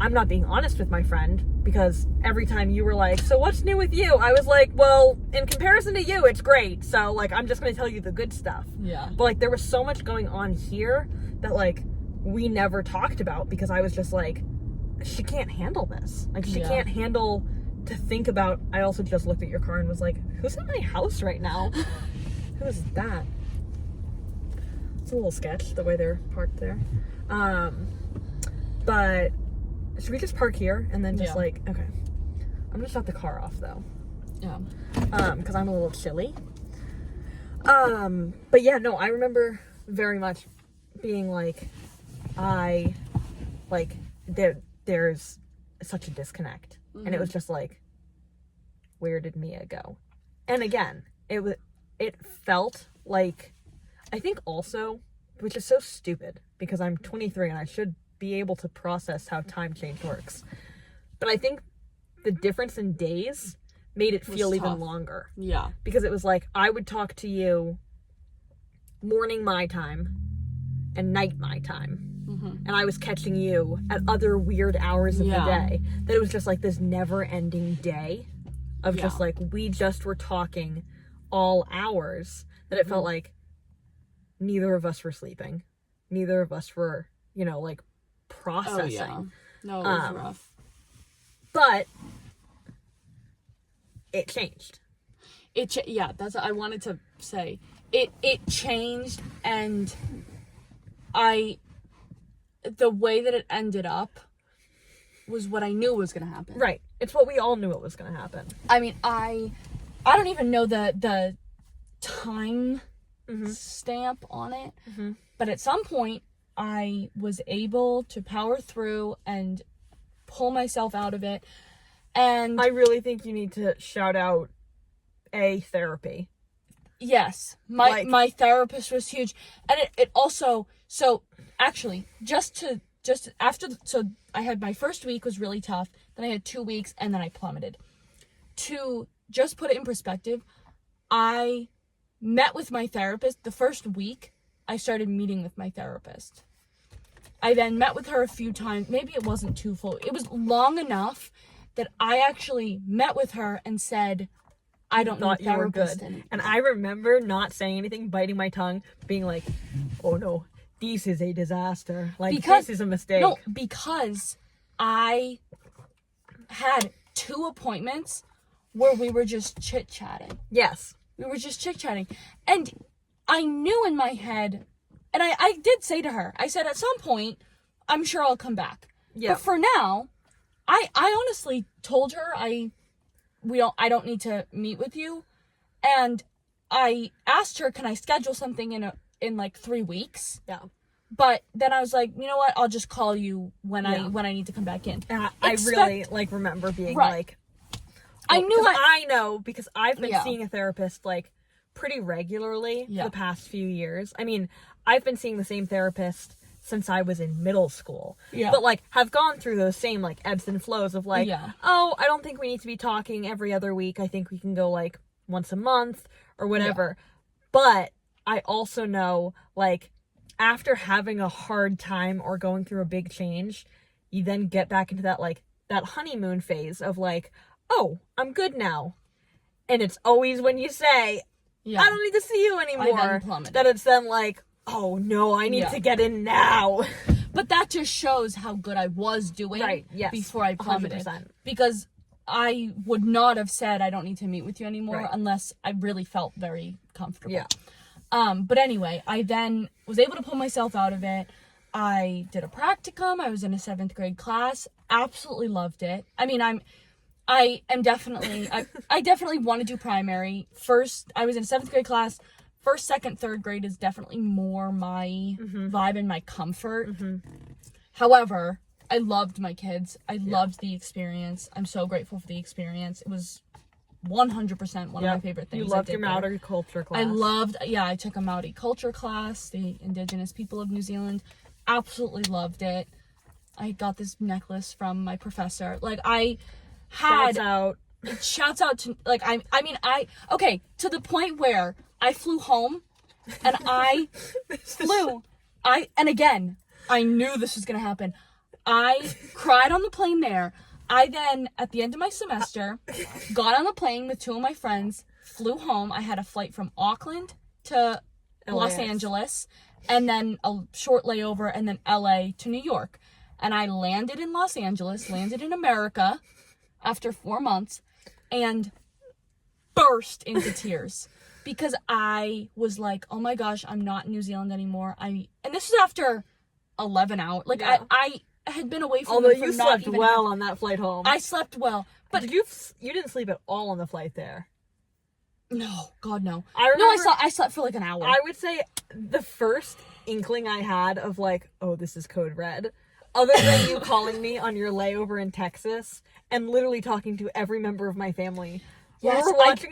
I'm not being honest with my friend, because every time you were like, so what's new with you? I was like, well, in comparison to you, it's great. So, like, I'm just going to tell you the good stuff. Yeah. But, like, there was so much going on here that, like, we never talked about, because I was just like, she can't handle this. Like, she can't handle to think about. I also just looked at your car and was like, who's in my house right now? Who is that? It's a little sketch, the way they're parked there. But should we just park here and then just okay. I'm gonna shut the car off though. Yeah. Because I'm a little chilly. But yeah, no, I remember very much being like, there's such a disconnect. Mm-hmm. And it was just like, where did Mia go? And again, it felt like, I think also, which is so stupid because I'm 23 and I should be able to process how time change works. But I think the difference in days made it feel tough. even longer. Yeah. Because it was like, I would talk to you morning my time and night my time. And I was catching you at other weird hours of the day. That it was just like this never-ending day of just like, we just were talking all hours. That it felt like neither of us were sleeping. Neither of us were, you know, like, processing. Oh, yeah. No, it was rough. But it changed. That's what I wanted to say. It changed, and the way that it ended up was what I knew was going to happen. Right. It's what we all knew it was going to happen. I mean, I don't even know the time stamp on it, but at some point I was able to power through and pull myself out of it. And I really think you need to shout out therapy. Yes, my therapist was huge, and it also, so actually just after, so I had my first week was really tough, then I had 2 weeks, and then I plummeted. To just put it in perspective, I met with my therapist the first week. I started meeting with my therapist. I then met with her a few times. Maybe it wasn't too full. It was long enough that I actually met with her and said, I don't thought need you were therapist good. anymore. And I remember not saying anything, biting my tongue, being like, oh no, this is a disaster. Like, this is a mistake. No, because I had 2 appointments where we were just chit-chatting. Yes. We were just chit-chatting. And I knew in my head, and I did say to her, I said, at some point, I'm sure I'll come back. Yeah. But for now, I honestly told her I don't need to meet with you. And I asked her, can I schedule something in like 3 weeks? Yeah. But then I was like, you know what? I'll just call you when I need to come back in. And I really like remember being like, I knew I know, because I've been seeing a therapist like pretty regularly for the past few years. I mean, I've been seeing the same therapist since I was in middle school. Yeah. But like have gone through those same like ebbs and flows of like, oh, I don't think we need to be talking every other week. I think we can go like once a month or whatever. But I also know like after having a hard time or going through a big change, you then get back into that like that honeymoon phase of like, oh, I'm good now. And it's always when you say, I don't need to see you anymore, that it's then like, oh no, I need to get in now. But that just shows how good I was doing before I plummeted. 100%. Because I would not have said I don't need to meet with you anymore unless I really felt very comfortable. Yeah. But anyway, I then was able to pull myself out of it. I did a practicum. I was in a 7th grade class. Absolutely loved it. I mean, I definitely want to do primary. First, I was in a 7th grade class. First, second, third grade is definitely more my vibe and my comfort. However, I loved my kids. I loved the experience. I'm so grateful for the experience. It was 100% one of my favorite things. You loved your Maori culture class. I took a Maori culture class, the Indigenous people of New Zealand. Absolutely loved it. I got this necklace from my professor. Like, I had... Shouts out to, like, okay, to the point where I flew home, and I and again, I knew this was gonna happen. I cried on the plane there. I then, at the end of my semester, got on a plane with 2 of my friends, flew home. I had a flight from Auckland to Los Angeles, and then a short layover, and then LA to New York. And I landed in Los Angeles, landed in America after 4 months, and burst into tears. Because I was like, oh my gosh, I'm not in New Zealand anymore. And this was after 11 hours. Like, I had been away from them for you not slept well on that flight home. I slept well. But you didn't sleep at all on the flight there? No, God, no. I remember, I slept for like an hour. I would say the first inkling I had of like, oh, this is code red, other than you calling me on your layover in Texas and literally talking to every member of my family. Yes,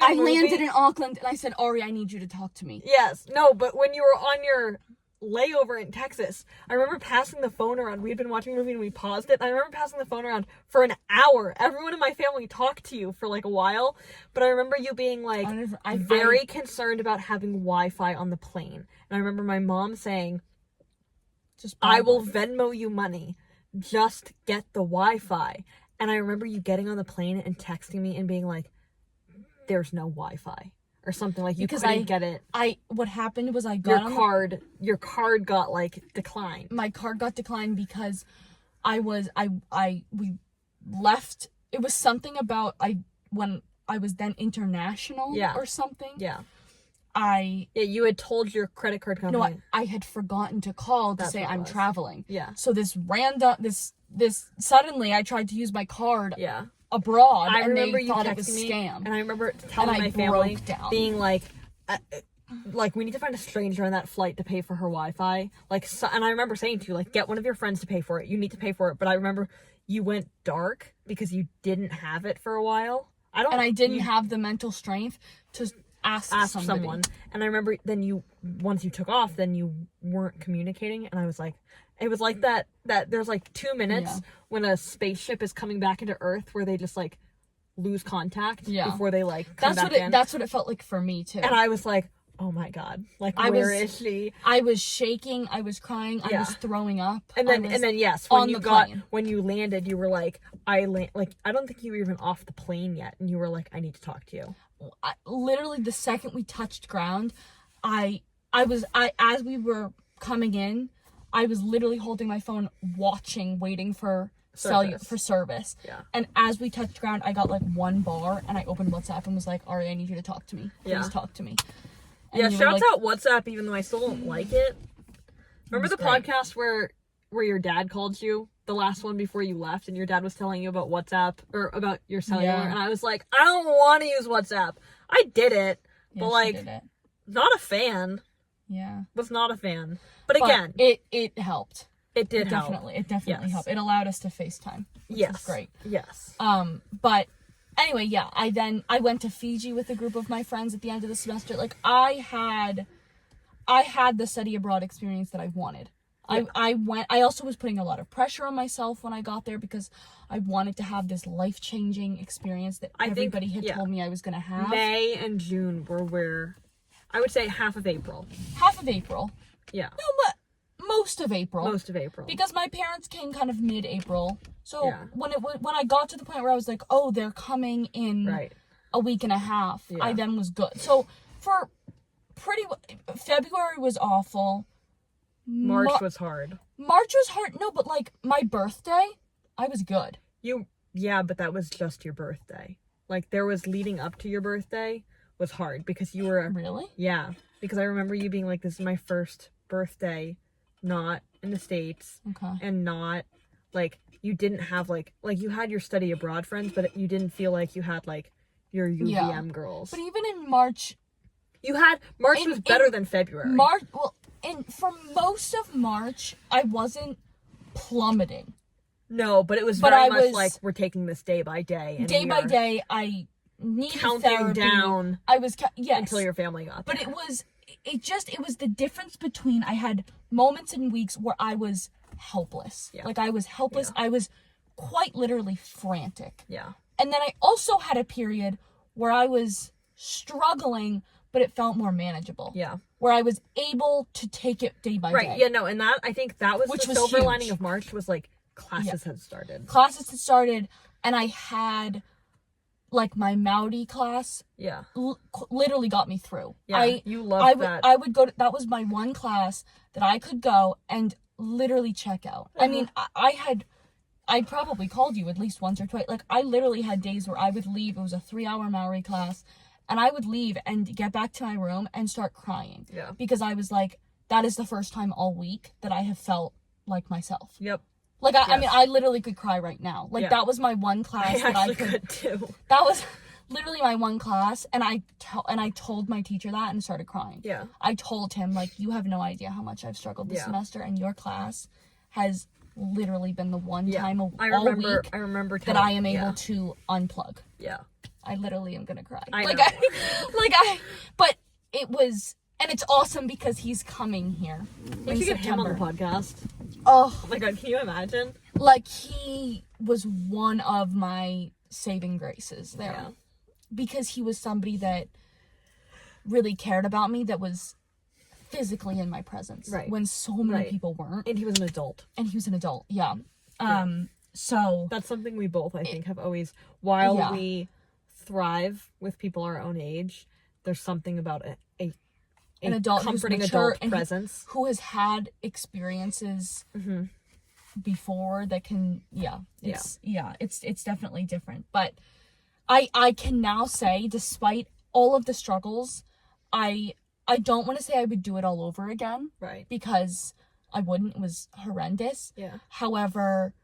I landed in Auckland and I said, Ari, I need you to talk to me. Yes, no, but when you were on your layover in Texas, I remember passing the phone around. We had been watching a movie and we paused it. I remember passing the phone around for an hour. Everyone in my family talked to you for like a while, but I remember you being like very concerned about having Wi-Fi on the plane. And I remember my mom saying, Just I will Venmo you money. Just get the Wi-Fi. And I remember you getting on the plane and texting me and being like, there's no Wi-Fi. Or something like you couldn't get it. What happened was I got your card got like declined. My card got declined because we left. It was something about when I was then international or something. Yeah. You had told your credit card company. No, I had forgotten to call to say I'm traveling. Yeah. So this suddenly I tried to use my card. Yeah. Abroad, I remember they you thought texting it was me, scam. and I remember telling my family, being like, we need to find a stranger on that flight to pay for her Wi-Fi. And I remember saying to you, like, get one of your friends to pay for it. You need to pay for it. But I remember you went dark because you didn't have it for a while. I didn't have the mental strength to ask someone. And I remember then once you took off, then you weren't communicating, and I was like, it was like that there's like 2 minutes when a spaceship is coming back into Earth where they just like lose contact before they like come back in. That's what it felt like for me too. And I was like, oh my god, like where is she? I was shaking, I was crying, I was throwing up. And then yes, when you landed, you were like, I don't think you were even off the plane yet, and you were like, I need to talk to you. Literally the second we touched ground, as we were coming in, I was literally holding my phone, waiting for service. Yeah. And as we touched ground, I got like one bar, and I opened WhatsApp and was like, Ari, I need you to talk to me. Please talk to me. And shouts out WhatsApp, even though I still don't like it. Remember the podcast where your dad called you? The last one before you left, and your dad was telling you about WhatsApp, or about your cellular, and I was like, I don't want to use WhatsApp. I did it, but like, not a fan. Yeah. Was not a fan. But again, it helped. It did help. It definitely helped. It allowed us to FaceTime, which was great. Yes. But anyway, I went to Fiji with a group of my friends at the end of the semester. Like, I had the study abroad experience that I wanted. Yeah. I also was putting a lot of pressure on myself when I got there because I wanted to have this life-changing experience that everybody had told me I was going to have. May and June were where, I would say half of April. Yeah. No, but most of April. Because my parents came kind of mid-April. So when I got to the point where I was like, oh, they're coming in a week and a half, I then was good. So for February was awful. March was hard. No, but like my birthday, I was good. But that was just your birthday. Like, there was leading up to your birthday was hard because you were... Really? Yeah. Because I remember you being like, this is my first birthday, not in the States. Okay. And not, like, you didn't have, like you had your study abroad friends, but you didn't feel like you had, like, your UVM girls. But even in March... March was better than February. For most of March, I wasn't plummeting. No, but it was very much like, we're taking this day by day. And day by day, I needed counting therapy. Down. I was until your family got there. But it was the difference between, I had moments and weeks where I was helpless. Yeah. Like, I was helpless. Yeah. I was quite literally frantic. Yeah. And then I also had a period where I was struggling, but it felt more manageable. Yeah. Where I was able to take it day by day. Right, yeah, no, and that, I think that was the silver lining of March, was like, classes had started. And I had, like, my Maori class. Yeah. Literally got me through. Yeah, you loved that. I would go to, that was my one class that I could go and literally check out. I mean, I probably called you at least once or twice. Like, I literally had days where I would leave. It was a 3-hour Maori class. And I would leave and get back to my room and start crying. Yeah. Because I was like, that is the first time all week that I have felt like myself. Yep. Like, I mean, I literally could cry right now. Like, that was my one class that I could too. That was literally my one class. And I told my teacher that and started crying. Yeah. I told him, like, you have no idea how much I've struggled this semester, and your class has literally been the one time all week that I am able to unplug. Yeah. I literally am gonna cry. But it was, And it's awesome because he's coming here We in should get him on September. the podcast. Oh, Oh my god, can you imagine? like he was one of my saving graces there. Yeah. Because he was somebody that really cared about me, that was physically in my presence. Right. When so many Right. people weren't. And he was an adult. And he was an adult, yeah. Yeah. So That's something we both, I think, have always, while Yeah. we thrive with people our own age, there's something about an adult who's comforting mature adult and presence. who has had experiences Mm-hmm. before that can, it's definitely different. But I can now say, despite all of the struggles, I don't want to say I would do it all over again, Right. because I wouldn't. It was horrendous. Yeah. However,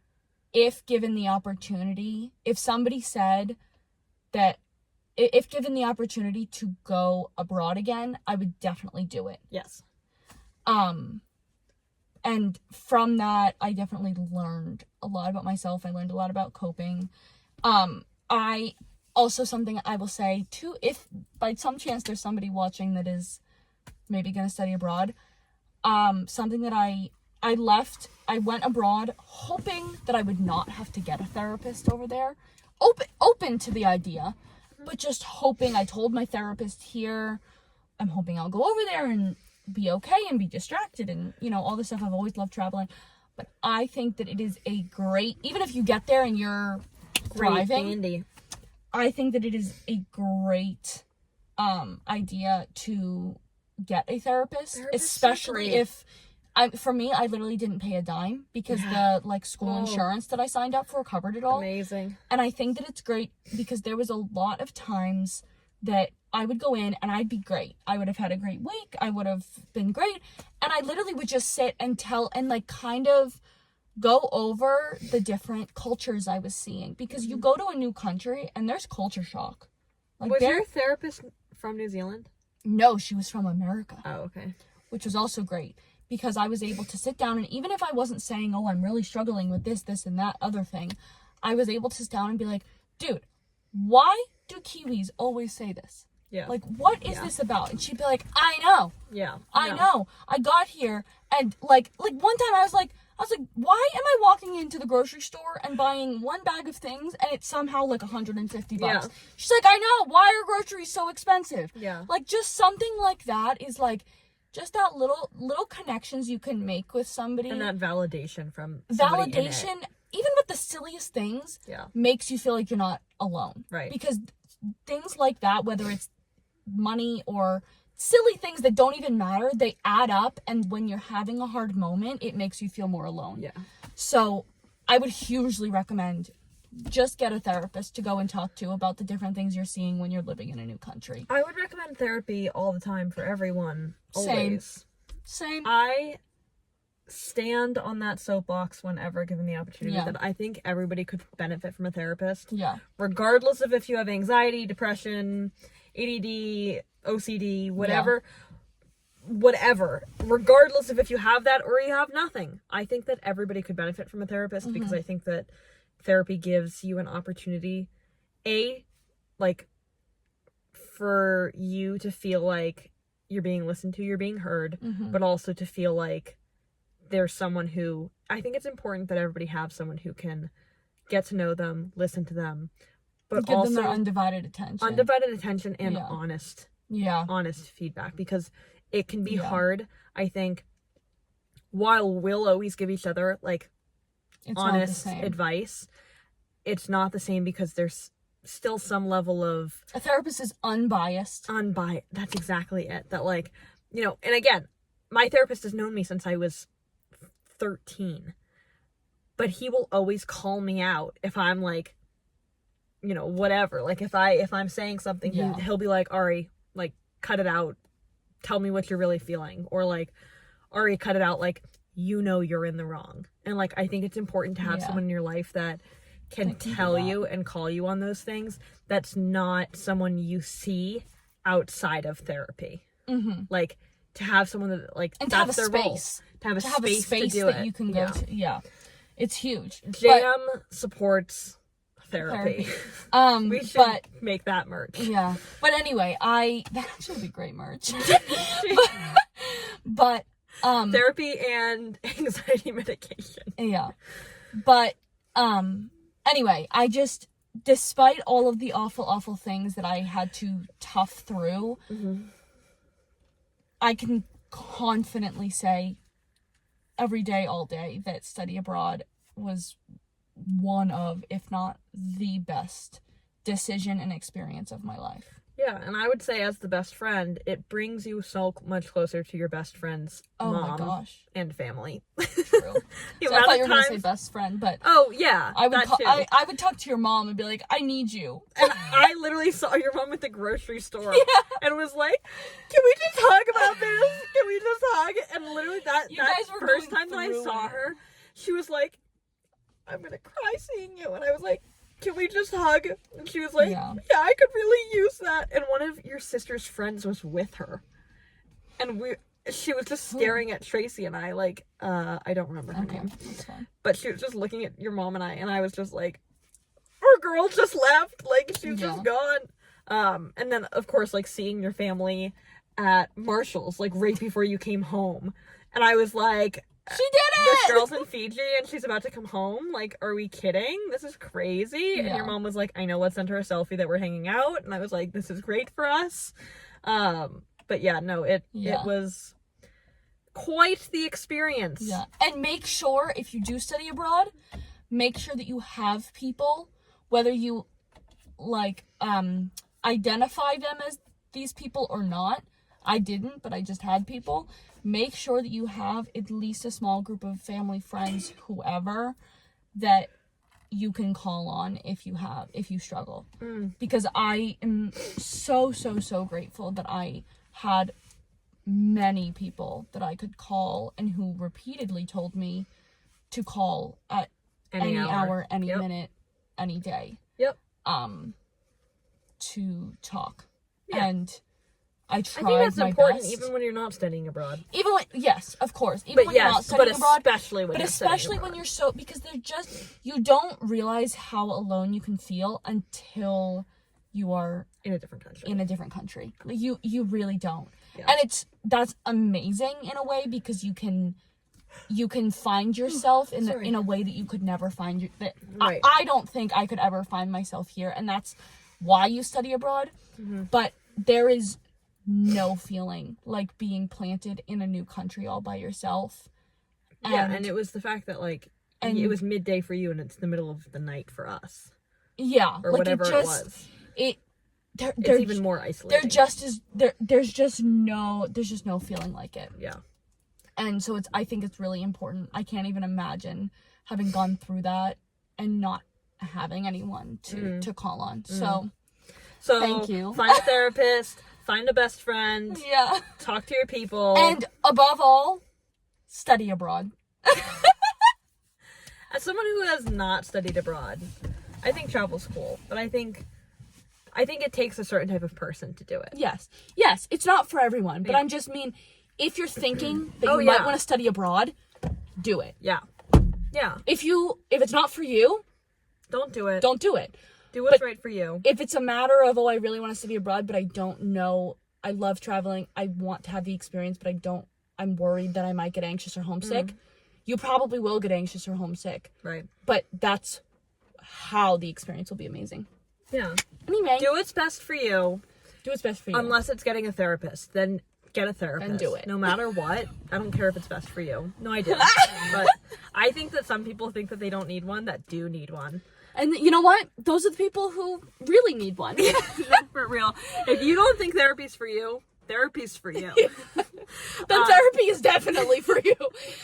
if given the opportunity, if somebody said that, if given the opportunity to go abroad again, I would definitely do it. Yes. And from that, I definitely learned a lot about myself. I learned a lot about coping. I also, something I will say too, if by some chance there's somebody watching that is maybe going to study abroad, something that I went abroad hoping that I would not have to get a therapist over there. Open to the idea, but just hoping. I told my therapist here, I'm hoping I'll go over there and be okay and be distracted and, all the stuff. I've always loved traveling. But I think that it is a great, even if you get there and you're thriving, Andy. I think that it is a great idea to get a therapist, Therapists are especially great. if for me, I literally didn't pay a dime because Yeah. the school Oh. insurance that I signed up for covered it all. Amazing. And I think that it's great because there was a lot of times that I would go in and I'd be great. I would have had a great week. I would have been great. And I literally would just sit and tell and kind of go over the different cultures I was seeing. Because you go to a new country and there's culture shock. Was your therapist from New Zealand? No, she was from America, Oh, okay. which was also great. Because I was able to sit down, and even if I wasn't saying, oh, I'm really struggling with this, and that other thing, I was able to sit down and be like, dude, why do Kiwis always say this? Yeah. Like, what is this about? And she'd be like, I know. Yeah. I know. I got here, and like one time I was like, why am I walking into the grocery store and buying one bag of things and it's somehow like $150? Yeah. She's like, I know. Why are groceries so expensive? Yeah. Like, just something like that is like, just that little connections you can make with somebody. And that validation from somebody in it. Validation, even with the silliest things, Yeah. makes you feel like you're not alone. Right. Because things like that, whether it's money or silly things that don't even matter, they add up, and when you're having a hard moment, it makes you feel more alone. Yeah. So I would hugely recommend just get a therapist to go and talk to about the different things you're seeing when you're living in a new country. I would recommend therapy all the time for everyone. Always. Same. I stand on that soapbox whenever given the opportunity Yeah. that I think everybody could benefit from a therapist. Yeah. Regardless of if you have anxiety, depression, ADD, OCD, whatever. Regardless of if you have that or you have nothing. I think that everybody could benefit from a therapist because I think that therapy gives you an opportunity, for you to feel like you're being listened to, you're being heard, but also to feel like there's someone who, I think it's important that everybody have someone who can get to know them, listen to them, but Give also them their undivided attention. undivided attention and Yeah. honest feedback, because it can be Yeah. hard. I think while we'll always give each other it's honest not the same. advice, it's not the same because there's still some level of A therapist is unbiased. that's exactly it. That and again, my therapist has known me since I was 13, but he will always call me out if I'm whatever, if I'm saying something, Yeah. he'll be like, Ari, cut it out, tell me what you're really feeling, or Ari, cut it out, you're in the wrong. And I think it's important to have Yeah. someone in your life that can That can do tell that. you and call you on those things. That's not someone you see outside of therapy. To have someone that And to have a that's their role. space. To have a To have a space space to do that it. you can go Yeah. to. Yeah. It's huge. But Jam supports therapy. We should but make that merch. yeah. But anyway, that actually would be great merch. but Therapy and anxiety medication. yeah. But anyway, I just, despite all of the awful things that I had to tough through, I can confidently say every day, all day, that study abroad was one of, if not the best decision and experience of my life. Yeah, and I would say as the best friend, it brings you so much closer to your best friend's mom and family. True. So I thought you were going to say best friend, but oh yeah, I would talk to your mom and be like, I need you. And I literally saw your mom at the grocery store and was like, can we just talk about this? Can we just hug? And literally that first time that I saw her, she was like, I'm gonna cry seeing you. And I was like, can we just hug? And she was like, yeah, I could really use that. And one of your sister's friends was with her. And she was just staring at Tracy and I, like, I don't remember her name. That's fine. But she was just looking at your mom and I was just like, our girl just left. Like, she's just gone. And then, of course, like, seeing your family at Marshall's, like, right before you came home. And I was like, she did it! This girl's in Fiji and she's about to come home. Like, are we kidding? This is crazy. Yeah. And your mom was like, I know, let's send her a selfie that we're hanging out. And I was like, this is great for us. But yeah, no, it was quite the experience. Yeah. And make sure, if you do study abroad, make sure that you have people, whether you, like, identify them as these people or not. I didn't, but I just had people. Make sure that you have at least a small group of family, friends, whoever, that you can call on if you struggle. Because I am so grateful that I had many people that I could call and who repeatedly told me to call at any hour, any minute, any day. Yep. To talk. Yeah. And I tried I think that's my important best. Even when you're not studying abroad. Even when, yes, of course. Even when you're not studying abroad. Especially when you're so, because they're just, you don't realize how alone you can feel until you are in a different country. Like, you really don't. Yeah. And that's amazing in a way, because you can find yourself in a way that you could never find right. I don't think I could ever find myself here, and that's why you study abroad. But there is no feeling like being planted in a new country all by yourself. And it was the fact that, like, it was midday for you and it's the middle of the night for us. Yeah. Or like, whatever it was. It's even more isolating. There's just no feeling like it. Yeah. And so I think it's really important. I can't even imagine having gone through that and not having anyone to call on. So thank you. Find a therapist, find a best friend. Yeah. Talk to your people. And above all, study abroad. As someone who has not studied abroad, I think travel's cool, but I think it takes a certain type of person to do it. Yes, it's not for everyone, but I'm just mean, if you're thinking that you might want to study abroad, do it. Yeah. If it's not for you, don't do it. Don't do it. Do what's right for you. If it's a matter of, I really want to study abroad, but I don't know, I love traveling, I want to have the experience, but I'm worried that I might get anxious or homesick. You probably will get anxious or homesick. Right. But that's how the experience will be amazing. Yeah. Anyway. Do what's best for you. Do what's best for you. Unless it's getting a therapist. Then get a therapist. And do it. No matter what. I don't care if it's best for you. No, I didn't. But I think that some people think that they don't need one that do need one. And you know what? Those are the people who really need one. For real. If you don't think therapy's for you, therapy's for you. Then therapy is definitely for you.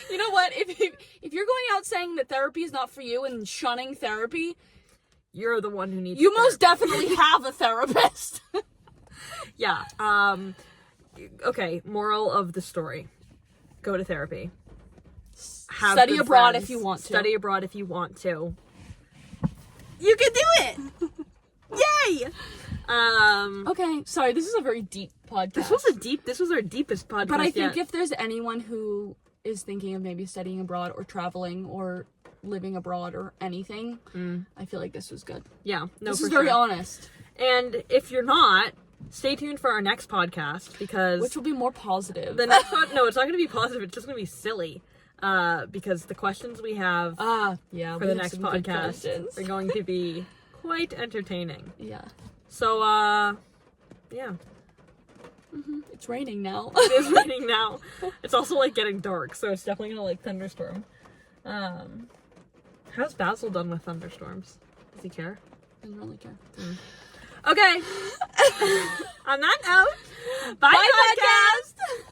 You know what? If you're going out saying that therapy is not for you and shunning therapy, you're the one who needs you most definitely have a therapist. Yeah. Okay, moral of the story. Go to therapy. Study abroad if you want to. Study abroad if you want to. You can do it! Yay! Okay, sorry, this is a very deep podcast. This was our deepest podcast But I think yet. if there's anyone who is thinking of maybe studying abroad or traveling or living abroad or anything, I feel like this was good. Yeah, no, This for is very sure. honest. And if you're not, stay tuned for our next podcast because Which will be more positive. the next one, no, it's not going to be positive. It's just going to be silly. Because the questions we have yeah, for the next podcast are going to be quite entertaining. Yeah. So, yeah. It's raining now. It is raining now. It's also, like, getting dark, so it's definitely going to, like, thunderstorm. How's Basil done with thunderstorms? Does he care? Doesn't really care. Okay. On that note, bye podcast!